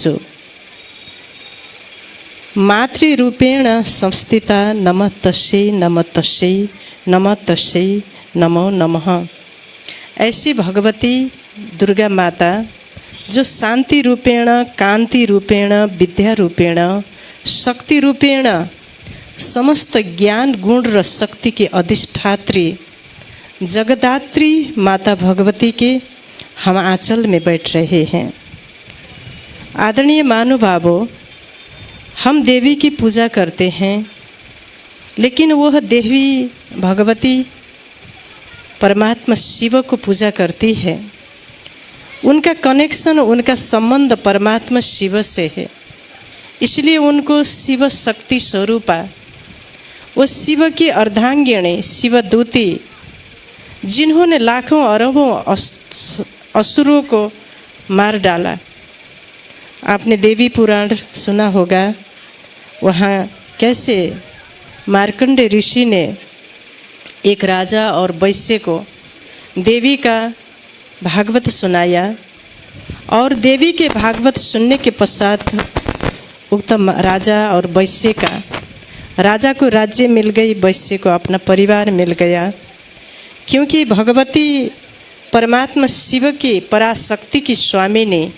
जो मातृरूपेण संस्थिता नमः तस्यै नमः तस्यै नमः तस्यै नमो नमः। ऐसी भगवती दुर्गा माता जो शांति रूपेण, कांति रूपेण, विद्या रूपेण, शक्ति रूपेण समस्त ज्ञान गुण र शक्ति के अधिष्ठात्री जगदात्री माता भगवती के हम आंचल में बैठ रहे हैं। आदरणीय महानुभावों, हम देवी की पूजा करते हैं, लेकिन वह देवी भगवती परमात्मा शिव को पूजा करती है। उनका कनेक्शन, उनका संबंध परमात्मा शिव से है, इसलिए उनको शिव शक्ति स्वरूपा, वो शिव की अर्धांगिणी शिवदूती, जिन्होंने लाखों अरबों असुरों को मार डाला। आपने देवी पुराण सुना होगा, वहाँ कैसे मार्कंडे ऋषि ने एक राजा और वैश्य को देवी का भागवत सुनाया, और देवी के भागवत सुनने के पश्चात उक्त राजा और वैश्य का, राजा को राज्य मिल गई, वैश्य को अपना परिवार मिल गया, क्योंकि भगवती परमात्मा शिव की पराशक्ति की स्वामी ने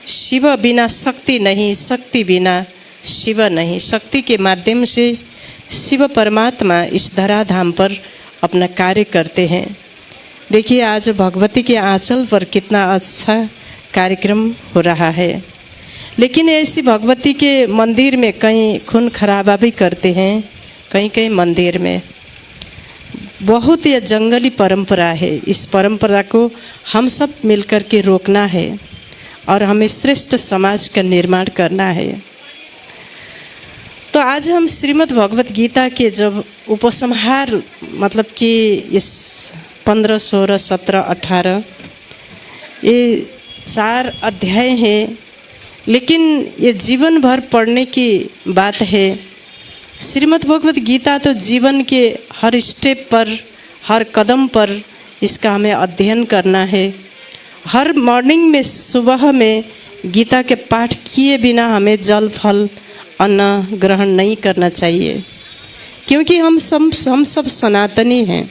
शिव बिना शक्ति नहीं, शक्ति बिना शिव नहीं। शक्ति के माध्यम से शिव परमात्मा इस धराधाम पर अपना कार्य करते हैं। देखिए आज भगवती के आंचल पर कितना अच्छा कार्यक्रम हो रहा है, लेकिन ऐसी भगवती के मंदिर में कहीं खून खराबा भी करते हैं, कहीं कहीं मंदिर में। बहुत ही जंगली परंपरा है। इस परंपरा को हम सब मिलकर के रोकना है और हमें श्रेष्ठ समाज का निर्माण करना है। तो आज हम श्रीमद् भगवत गीता के जब उपसंहार, मतलब कि इस 15, 16, 17, 18 ये 4 अध्याय हैं, लेकिन ये जीवन भर पढ़ने की बात है। श्रीमद् भगवत गीता तो जीवन के हर स्टेप पर, हर कदम पर इसका हमें अध्ययन करना है। हर मॉर्निंग में, सुबह में गीता के पाठ किए बिना हमें जल फल अन्न ग्रहण नहीं करना चाहिए, क्योंकि हम सब सनातनी हैं।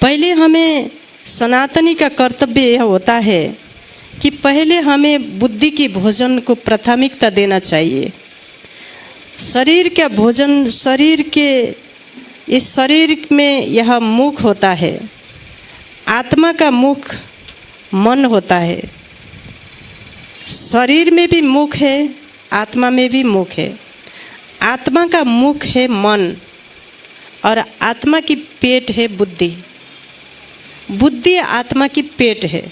पहले हमें सनातनी का कर्तव्य यह होता है कि पहले हमें बुद्धि की भोजन को प्राथमिकता देना चाहिए। शरीर का भोजन, शरीर के, इस शरीर में यह मुख होता है, आत्मा का मुख मन होता है। शरीर में भी मुख है, आत्मा में भी मुख है। आत्मा का मुख है मन, और आत्मा की पेट है बुद्धि। बुद्धि आत्मा की पेट है।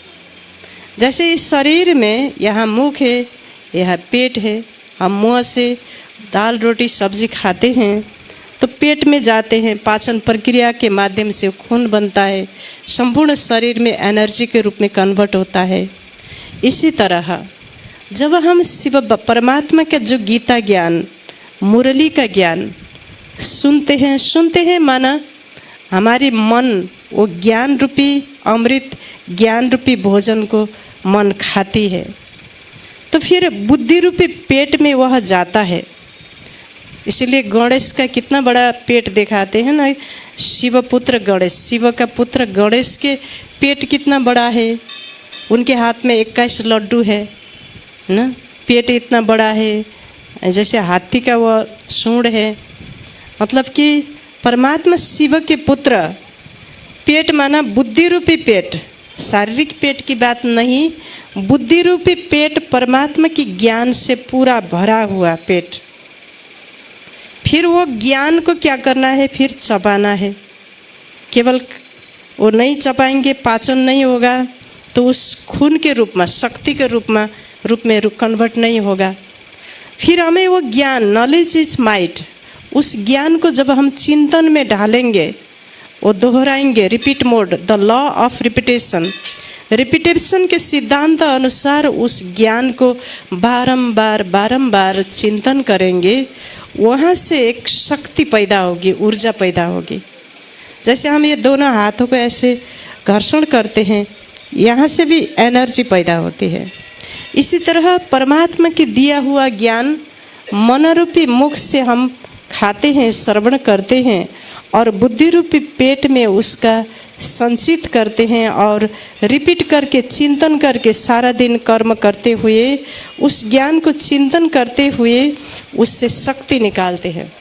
जैसे इस शरीर में यहाँ मुख है, यहाँ पेट है। हम मुँह से दाल रोटी सब्जी खाते हैं तो पेट में जाते हैं, पाचन प्रक्रिया के माध्यम से खून बनता है, संपूर्ण शरीर में एनर्जी के रूप में कन्वर्ट होता है। इसी तरह जब हम शिव परमात्मा का जो गीता ज्ञान, मुरली का ज्ञान सुनते हैं माना हमारी मन वो ज्ञान रूपी अमृत, ज्ञान रूपी भोजन को मन खाती है, तो फिर बुद्धि रूपी पेट में वह जाता है। इसलिए गणेश का कितना बड़ा पेट दिखाते हैं ना, शिवपुत्र गणेश, शिव का पुत्र गणेश के पेट कितना बड़ा है। उनके हाथ में 21 लड्डू है ना, पेट इतना बड़ा है, जैसे हाथी का वह सूंड है। मतलब कि परमात्मा शिव के पुत्र, पेट माना बुद्धि रूपी पेट, शारीरिक पेट की बात नहीं, बुद्धि रूपी पेट, परमात्मा की ज्ञान से पूरा भरा हुआ पेट। फिर वो ज्ञान को क्या करना है, फिर चबाना है। केवल वो नहीं चबाएंगे, पाचन नहीं होगा, तो उस खून के रूप में, शक्ति के रूप में कन्वर्ट नहीं होगा। फिर हमें वो ज्ञान, नॉलेज इज माइट, उस ज्ञान को जब हम चिंतन में डालेंगे, वो दोहराएंगे, repeat mode, the law of repetition, repetition के सिद्धांत अनुसार उस ज्ञान को बारंबार चिंतन करेंगे, वहाँ से एक शक्ति पैदा होगी, ऊर्जा पैदा होगी। जैसे हम ये दोनों हाथों को ऐसे घर्षण करते हैं, यहाँ से भी एनर्जी पैदा होती है। इसी तरह परमात्मा के दिया हुआ ज्ञान मनोरूपी मुख से हम खाते हैं, श्रवण करते हैं और बुद्धि रूपी पेट में उसका संचित करते हैं और रिपीट करके चिंतन करके सारा दिन कर्म करते हुए उस ज्ञान को चिंतन करते हुए उससे शक्ति निकालते हैं।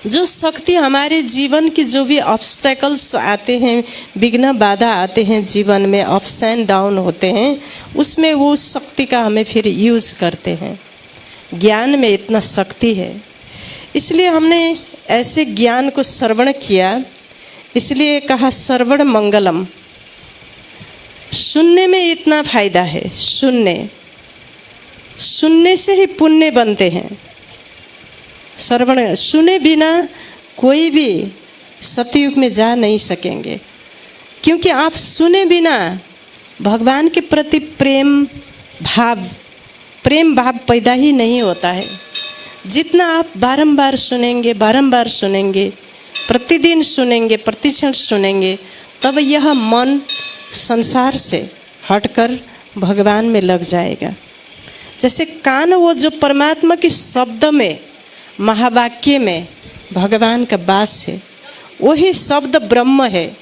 जो शक्ति हमारे जीवन की जो भी ऑब्स्टेकल्स आते हैं, विघ्न बाधा आते हैं जीवन में, अप्स एंड डाउन होते हैं, उसमें वो शक्ति का हमें फिर यूज करते हैं। ज्ञान में इतना शक्ति है, इसलिए हमने ऐसे ज्ञान को श्रवण किया, इसलिए कहा श्रवण मंगलम। सुनने में इतना फायदा है, सुनने से ही पुण्य बनते हैं। श्रवण सुने बिना कोई भी सतयुग में जा नहीं सकेंगे, क्योंकि आप सुने बिना भगवान के प्रति प्रेम भाव पैदा ही नहीं होता है। जितना आप बारंबार सुनेंगे, प्रतिदिन सुनेंगे, प्रतिक्षण सुनेंगे, तब यह मन संसार से हटकर भगवान में लग जाएगा। जैसे कान वो जो परमात्मा के शब्द में, महावाक्य में भगवान का वास है, वही शब्द ब्रह्म है।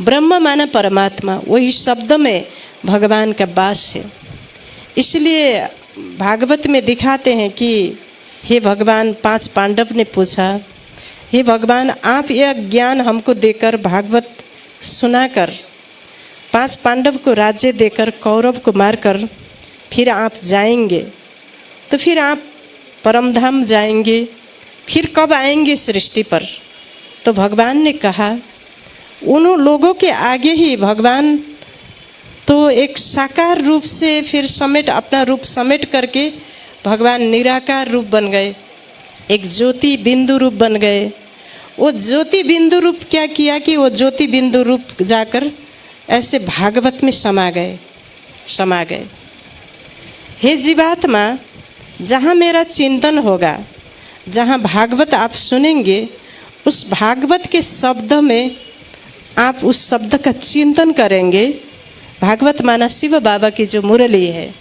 ब्रह्म माना परमात्मा, वही शब्द में भगवान का वास है। इसलिए भागवत में दिखाते हैं कि हे भगवान, 5 पांडव ने पूछा, हे भगवान आप यह ज्ञान हमको देकर, भागवत सुनाकर, 5 पांडव को राज्य देकर, कौरव को मारकर फिर आप जाएंगे, तो फिर आप परमधाम जाएंगे, फिर कब आएंगे सृष्टि पर? तो भगवान ने कहा, उन लोगों के आगे ही भगवान तो एक साकार रूप से फिर अपना रूप समेट करके भगवान निराकार रूप बन गए, एक ज्योति बिंदु रूप बन गए। वो ज्योति बिंदु रूप क्या किया कि वो ज्योति बिंदु रूप जाकर ऐसे भागवत में समा गए। हे जीवात्मा, जहाँ मेरा चिंतन होगा, जहाँ भागवत आप सुनेंगे, उस भागवत के शब्द में आप उस शब्द का चिंतन करेंगे। भागवत माना शिव बाबा की जो मुरली है,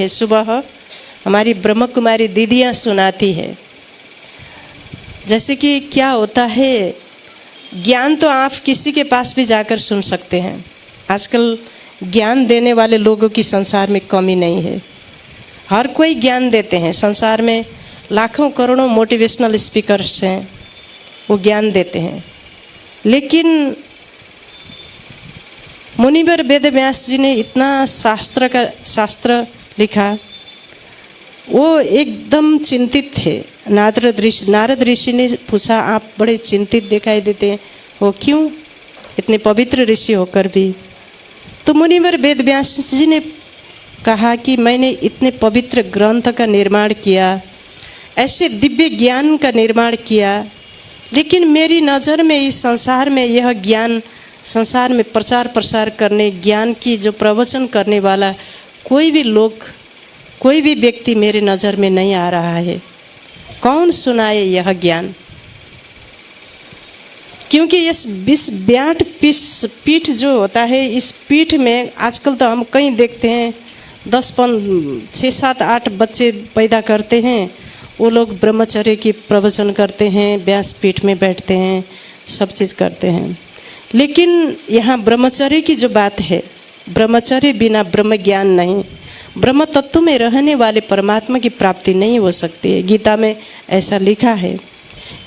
सुबह हमारी ब्रह्म कुमारी दीदियाँ सुनाती है। जैसे कि क्या होता है, ज्ञान तो आप किसी के पास भी जाकर सुन सकते हैं। आजकल ज्ञान देने वाले लोगों की संसार में कमी नहीं है, हर कोई ज्ञान देते हैं। संसार में लाखों करोड़ों मोटिवेशनल स्पीकर्स हैं, वो ज्ञान देते हैं। लेकिन मुनिवर वेद व्यास जी ने इतना शास्त्र लिखा, वो एकदम चिंतित थे। नारद ऋषि ने पूछा, आप बड़े चिंतित दिखाई देते हो, क्यों? इतने पवित्र ऋषि होकर भी। तो मुनिवर वेद व्यास जी ने कहा कि मैंने इतने पवित्र ग्रंथ का निर्माण किया, ऐसे दिव्य ज्ञान का निर्माण किया, लेकिन मेरी नज़र में इस संसार में यह ज्ञान, संसार में प्रचार प्रसार करने, ज्ञान की जो प्रवचन करने वाला कोई भी व्यक्ति मेरे नज़र में नहीं आ रहा है। कौन सुनाए यह ज्ञान? क्योंकि इस व्याट पीठ जो होता है, इस पीठ में आजकल तो हम कहीं देखते हैं 6, 7, 8 बच्चे पैदा करते हैं, वो लोग ब्रह्मचर्य की प्रवचन करते हैं, व्यास पीठ में बैठते हैं, सब चीज़ करते हैं। लेकिन यहाँ ब्रह्मचर्य की जो बात है, ब्रह्मचर्य बिना ब्रह्म ज्ञान नहीं, ब्रह्म तत्व में रहने वाले परमात्मा की प्राप्ति नहीं हो सकती है। गीता में ऐसा लिखा है।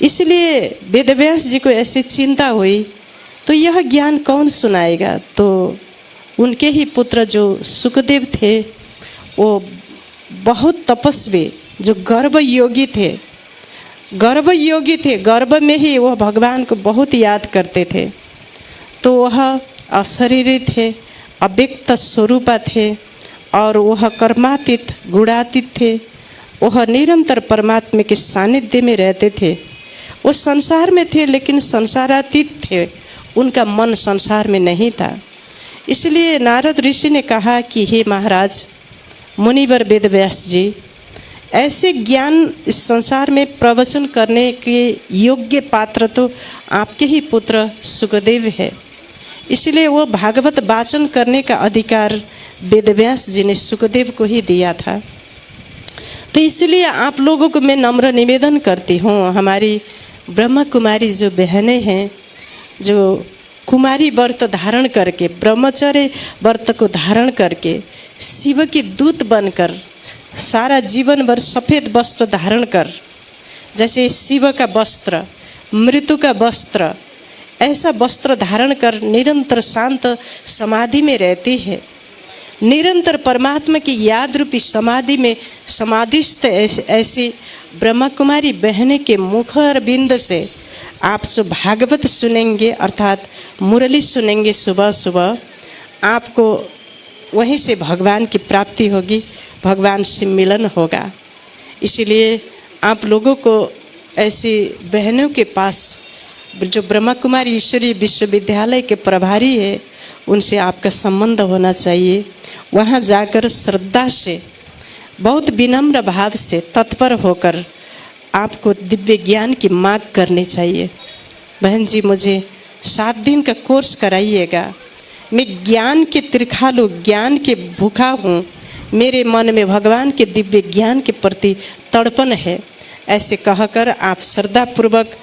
इसलिए वेदव्यास जी को ऐसी चिंता हुई, तो यह ज्ञान कौन सुनाएगा? तो उनके ही पुत्र जो सुखदेव थे, वो बहुत तपस्वी, जो गर्भ योगी थे, गर्भ में ही वह भगवान को बहुत याद करते थे। तो वह अशरीरी थे, अव्यक्त स्वरूपा थे, और वह कर्मातीत गुणातीत थे। वह निरंतर परमात्मा के सानिध्य में रहते थे। वो संसार में थे, लेकिन संसारातीत थे, उनका मन संसार में नहीं था। इसलिए नारद ऋषि ने कहा कि हे महाराज मुनिवर वेदव्यास जी, ऐसे ज्ञान इस संसार में प्रवचन करने के योग्य पात्र तो आपके ही पुत्र सुखदेव है। इसलिए वो भागवत वाचन करने का अधिकार वेदव्यास जी ने सुखदेव को ही दिया था। तो इसलिए आप लोगों को मैं नम्र निवेदन करती हूँ, हमारी ब्रह्मा कुमारी जो बहनें हैं, जो कुमारी व्रत धारण करके, ब्रह्मचर्य व्रत को धारण करके शिव की दूत बनकर सारा जीवन भर सफ़ेद वस्त्र धारण कर, जैसे शिव का वस्त्र, मृत्यु का वस्त्र, ऐसा वस्त्र धारण कर निरंतर शांत समाधि में रहती है, निरंतर परमात्मा की याद रूपी समाधि में समाधिस्थ ऐसी ब्रह्मा कुमारी बहने के मुख और बिंद से आप जो भागवत सुनेंगे अर्थात मुरली सुनेंगे सुबह सुबह, आपको वहीं से भगवान की प्राप्ति होगी, भगवान से मिलन होगा। इसलिए आप लोगों को ऐसी बहनों के पास जो ब्रह्मा कुमारी ईश्वरीय विश्वविद्यालय के प्रभारी है, उनसे आपका संबंध होना चाहिए। वहाँ जाकर श्रद्धा से, बहुत विनम्र भाव से, तत्पर होकर आपको दिव्य ज्ञान की मांग करनी चाहिए। बहन जी, मुझे 7 दिन का कोर्स कराइएगा, मैं ज्ञान के त्रिखालु, ज्ञान के भूखा हूँ, मेरे मन में भगवान के दिव्य ज्ञान के प्रति तड़पन है, ऐसे कहकर आप श्रद्धापूर्वक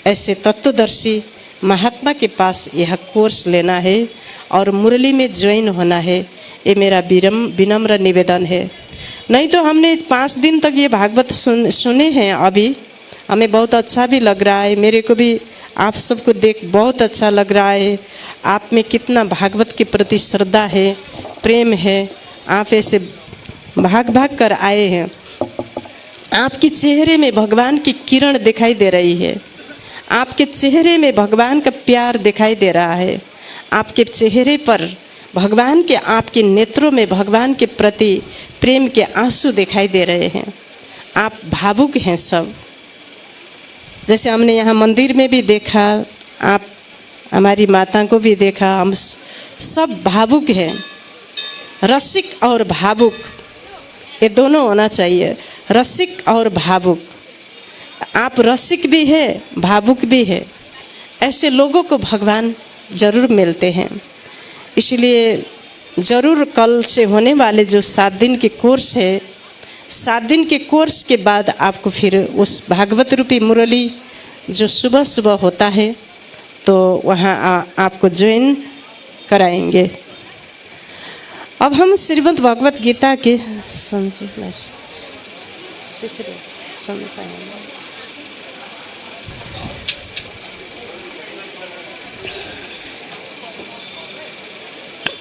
ऐसे तत्वदर्शी महात्मा के पास यह कोर्स लेना है और मुरली में ज्वाइन होना है। ये मेरा विनम्र निवेदन है। नहीं तो हमने 5 दिन तक ये भागवत सुने हैं, अभी हमें बहुत अच्छा भी लग रहा है, मेरे को भी आप सबको देख बहुत अच्छा लग रहा है। आप में कितना भागवत के प्रति श्रद्धा है, प्रेम है, आप ऐसे भाग भाग कर आए हैं। आपके चेहरे में भगवान की किरण दिखाई दे रही है, आपके चेहरे में भगवान का प्यार दिखाई दे रहा है, आपके चेहरे पर भगवान के, आपके नेत्रों में भगवान के प्रति प्रेम के आंसू दिखाई दे रहे हैं। आप भावुक हैं सब, जैसे हमने यहाँ मंदिर में भी देखा, आप हमारी माता को भी देखा, हम सब भावुक हैं। रसिक और भावुक ये दोनों होना चाहिए, रसिक और भावुक। आप रसिक भी है, भावुक भी है, ऐसे लोगों को भगवान जरूर मिलते हैं। इसलिए ज़रूर कल से होने वाले जो 7 दिन के कोर्स है, 7 दिन के कोर्स के बाद आपको फिर उस भागवत रूपी मुरली जो सुबह सुबह होता है, तो वहाँ आपको ज्वाइन कराएंगे। अब हम श्रीमद् भगवत गीता के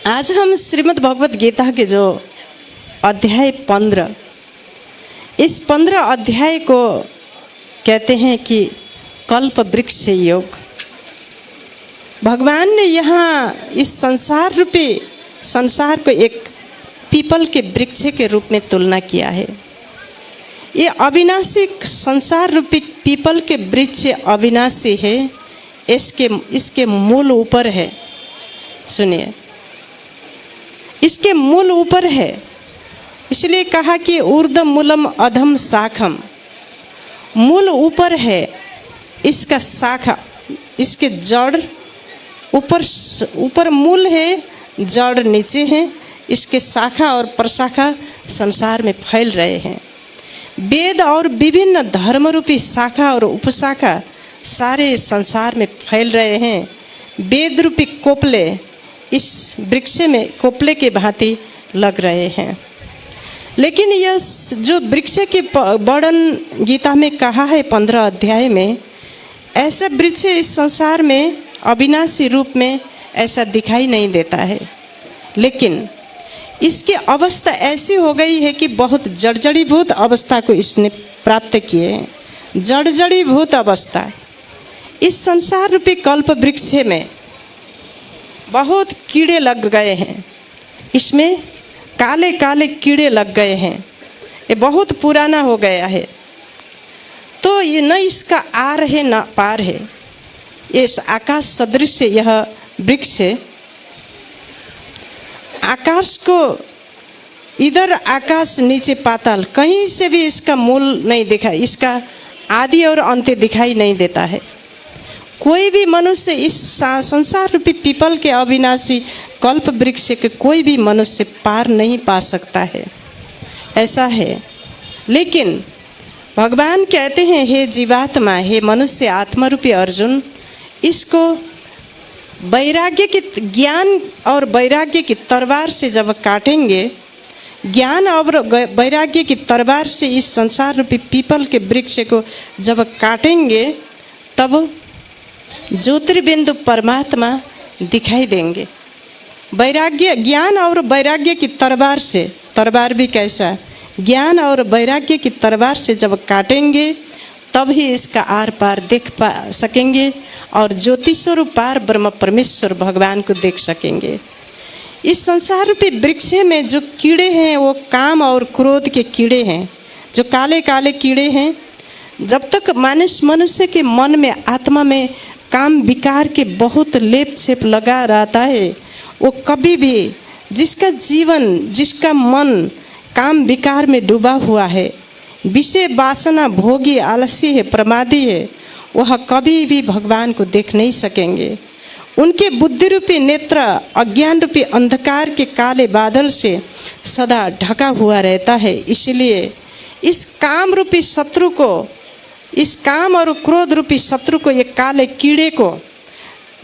आज हम श्रीमद् भगवत गीता के जो अध्याय 15, इस 15 अध्याय को कहते हैं कि कल्प वृक्ष योग। भगवान ने यहाँ इस संसार रूपी संसार को एक पीपल के वृक्ष के रूप में तुलना किया है। ये अविनाशी संसार रूपी पीपल के वृक्ष अविनाशी है, इसके मूल ऊपर है। सुनिए, इसके मूल ऊपर है, इसलिए कहा कि ऊर्ध्व मूलम अधम शाखम। मूल ऊपर है, इसका शाखा, इसके जड़ ऊपर मूल है, जड़ नीचे है, इसके शाखा और प्रशाखा संसार में फैल रहे हैं। वेद और विभिन्न धर्म रूपी शाखा और उपशाखा सारे संसार में फैल रहे हैं। वेद रूपी कोपले इस वृक्ष में कोपले के भांति लग रहे हैं। लेकिन यह जो वृक्ष के वर्णन गीता में कहा है 15 अध्याय में, ऐसा वृक्ष इस संसार में अविनाशी रूप में ऐसा दिखाई नहीं देता है। लेकिन इसकी अवस्था ऐसी हो गई है कि बहुत जड़जड़ीभूत अवस्था को इसने प्राप्त किए हैं। जड़जड़ीभूत अवस्था, इस संसार रूपी कल्प वृक्ष में बहुत कीड़े लग गए हैं, इसमें काले काले कीड़े लग गए हैं, ये बहुत पुराना हो गया है। तो ये न इसका आर है न पार है। इस आकाश सदृश यह वृक्ष है, आकाश को इधर आकाश नीचे पाताल, कहीं से भी इसका मूल नहीं दिखा, इसका आदि और अंत दिखाई नहीं देता है। कोई भी मनुष्य इस संसार रूपी पीपल के अविनाशी कल्प वृक्ष के कोई भी मनुष्य पार नहीं पा सकता है, ऐसा है। लेकिन भगवान कहते हैं, हे जीवात्मा, हे मनुष्य आत्मा रूपी अर्जुन, इसको वैराग्य की ज्ञान और वैराग्य की तलवार से जब काटेंगे, ज्ञान और वैराग्य की तलवार से इस संसार रूपी पीपल के वृक्ष को जब काटेंगे, तब ज्योतिर्बिंदु परमात्मा दिखाई देंगे। वैराग्य, ज्ञान और वैराग्य की तलवार से, तलवार भी कैसा, ज्ञान और वैराग्य की तलवार से जब काटेंगे तब ही इसका आर पार देख पा सकेंगे और ज्योतिस्वरूप पार ब्रह्म परमेश्वर भगवान को देख सकेंगे। इस संसार रूपी वृक्ष में जो कीड़े हैं वो काम और क्रोध के कीड़े हैं, जो काले काले कीड़े हैं। जब तक मनुष्य के मन में, आत्मा में काम विकार के बहुत लेप छेप लगा रहता है, वो कभी भी, जिसका जीवन, जिसका मन काम विकार में डूबा हुआ है, विषय वासना भोगी आलसी है, प्रमादी है, वह कभी भी भगवान को देख नहीं सकेंगे। उनके बुद्धि रूपी नेत्र अज्ञान रूपी अंधकार के काले बादल से सदा ढका हुआ रहता है। इसलिए इस काम रूपी शत्रु को, इस काम और क्रोध रूपी शत्रु को, ये काले कीड़े को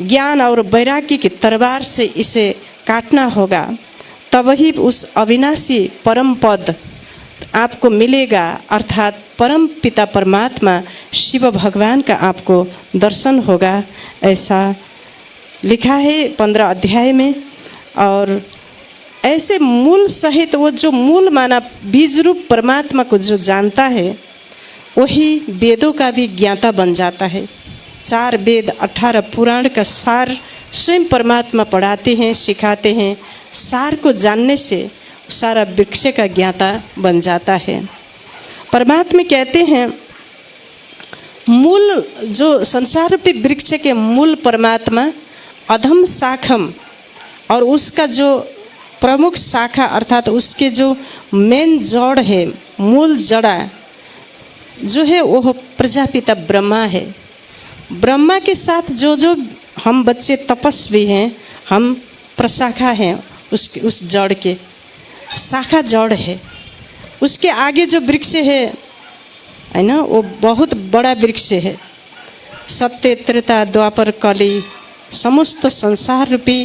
ज्ञान और वैराग्य की तलवार से इसे काटना होगा, तब ही उस अविनाशी परम पद आपको मिलेगा, अर्थात परम पिता परमात्मा शिव भगवान का आपको दर्शन होगा। ऐसा लिखा है 15 अध्याय में। और ऐसे मूल सहित, वो जो मूल माना बीज रूप परमात्मा को जो जानता है, वही वेदों का भी ज्ञाता बन जाता है। 4 वेद 18 पुराण का सार स्वयं परमात्मा पढ़ाते हैं, सिखाते हैं। सार को जानने से सारा वृक्ष का ज्ञाता बन जाता है। परमात्मा कहते हैं, मूल जो संसार रूपी वृक्ष के मूल परमात्मा अधम शाखम, और उसका जो प्रमुख शाखा अर्थात उसके जो मेन जड़ है, मूल जड़ा जो है, वो प्रजापिता ब्रह्मा है। ब्रह्मा के साथ जो जो हम बच्चे तपस्वी हैं, हम प्रशाखा हैं उस जड़ के, शाखा जड़ है। उसके आगे जो वृक्ष है ना, वो बहुत बड़ा वृक्ष है। सत्य त्रेता द्वापर कली समस्त संसार रूपी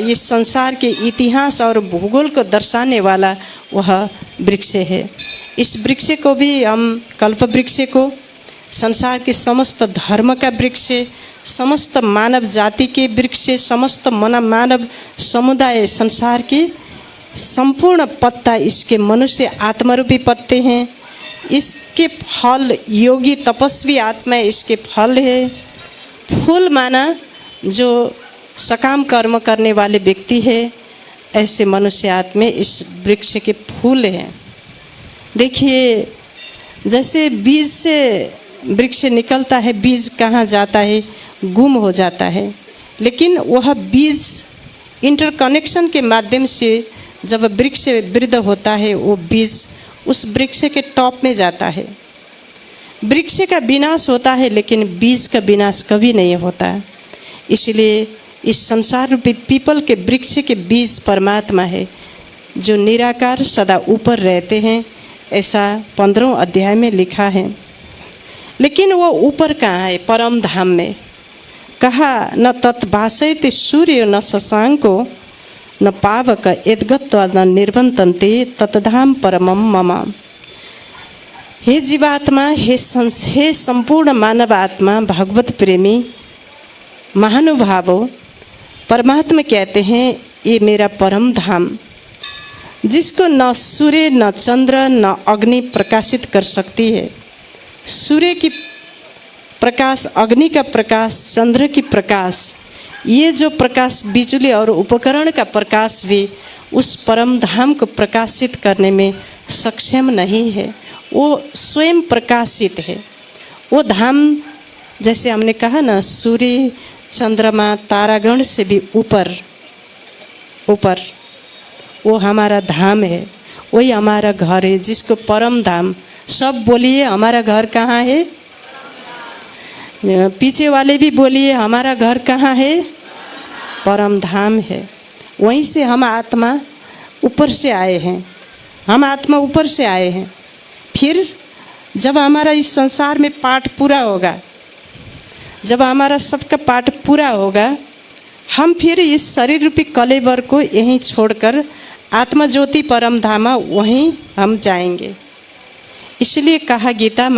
इस संसार के इतिहास और भूगोल को दर्शाने वाला वह वृक्ष है। इस वृक्ष को भी हम कल्प वृक्ष को संसार के समस्त धर्म का वृक्ष, समस्त मानव जाति के वृक्ष, समस्त मानव समुदाय, संसार के संपूर्ण पत्ता इसके मनुष्य आत्मरूपी पत्ते हैं। इसके फल योगी तपस्वी आत्मा इसके फल है। फूल माना जो सकाम कर्म करने वाले व्यक्ति है, ऐसे मनुष्य आत्मा इस वृक्ष के फूल हैं। देखिए, जैसे बीज से वृक्ष निकलता है, बीज कहाँ जाता है, गुम हो जाता है, लेकिन वह बीज इंटरकनेक्शन के माध्यम से जब वृक्ष वृद्ध होता है, वो बीज उस वृक्ष के टॉप में जाता है। वृक्ष का विनाश होता है, लेकिन बीज का विनाश कभी नहीं होता। इसलिए इस संसार रूपी पीपल के वृक्ष के बीज परमात्मा है, जो निराकार सदा ऊपर रहते हैं। ऐसा 15वें अध्याय में लिखा है। लेकिन वो ऊपर कहाँ है? परम धाम में। कहा, न तत्भाषयते सूर्य न शशांको न पावक यद्गत्वा न निर्वतन्ते तत्धाम परमम मम। हे जीवात्मा, हे संपूर्ण मानव आत्मा, भगवत प्रेमी महानुभावो, परमात्मा कहते हैं, ये मेरा परम धाम, जिसको न सूर्य न चंद्र न अग्नि प्रकाशित कर सकती है। सूर्य की प्रकाश, अग्नि का प्रकाश, चंद्र की प्रकाश, ये जो प्रकाश बिजली और उपकरण का प्रकाश भी उस परम धाम को प्रकाशित करने में सक्षम नहीं है। वो स्वयं प्रकाशित है। वो धाम, जैसे हमने कहा ना, सूर्य चंद्रमा तारागण से भी ऊपर ऊपर वो हमारा धाम है, वही हमारा घर है, जिसको परम धाम। सब बोलिए, हमारा घर कहाँ है? पीछे वाले भी बोलिए, हमारा घर कहाँ है? परम धाम है। वहीं से हम आत्मा ऊपर से आए हैं, हम आत्मा ऊपर से आए हैं। फिर जब हमारा इस संसार में पाठ पूरा होगा, जब हमारा सबका पाठ पूरा होगा, हम फिर इस शरीर रूपी कलेवर को यहीं छोड़कर आत्मा ज्योति परम धामा वहीं हम जाएंगे। इसलिए कहा गीता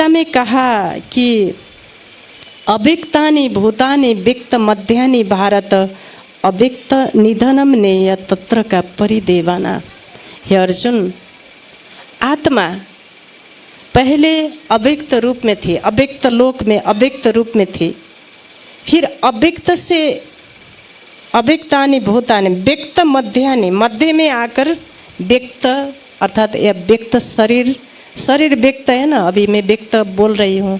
में कहा कि अव्यक्तानि भूतानि व्यक्त मध्यानि भारत अव्यक्त निधनम नेय तत्र का परिदेवाना। हे अर्जुन, आत्मा पहले अव्यक्त रूप में थी, अव्यक्त लोक में अव्यक्त रूप में थी। फिर अव्यक्त से अव्यक्तानि भूतानि व्यक्त मध्यानि, मध्य में आकर व्यक्त अर्थात यह व्यक्त शरीर व्यक्त है ना, अभी मैं व्यक्त बोल रही हूँ।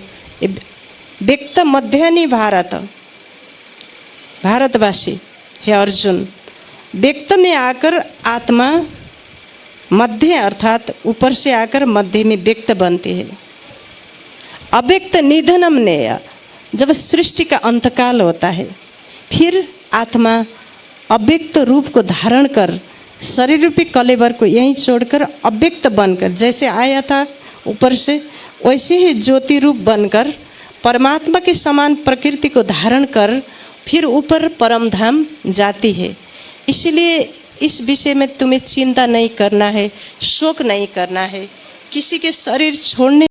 व्यक्त मध्यानि भारतवासी, हे अर्जुन, व्यक्त में आकर आत्मा मध्य अर्थात ऊपर से आकर मध्य में व्यक्त बनती है। अव्यक्त निधनम नेय, जब सृष्टि का अंतकाल होता है, फिर आत्मा अव्यक्त रूप को धारण कर शरीर रूपी कलेवर को यहीं छोड़कर अव्यक्त बनकर, जैसे आया था ऊपर से, वैसे ही ज्योति रूप बनकर परमात्मा के समान प्रकृति को धारण कर फिर ऊपर परम धाम जाती है। इसलिए इस विषय में तुम्हें चिंता नहीं करना है, शोक नहीं करना है। किसी के शरीर छोड़ने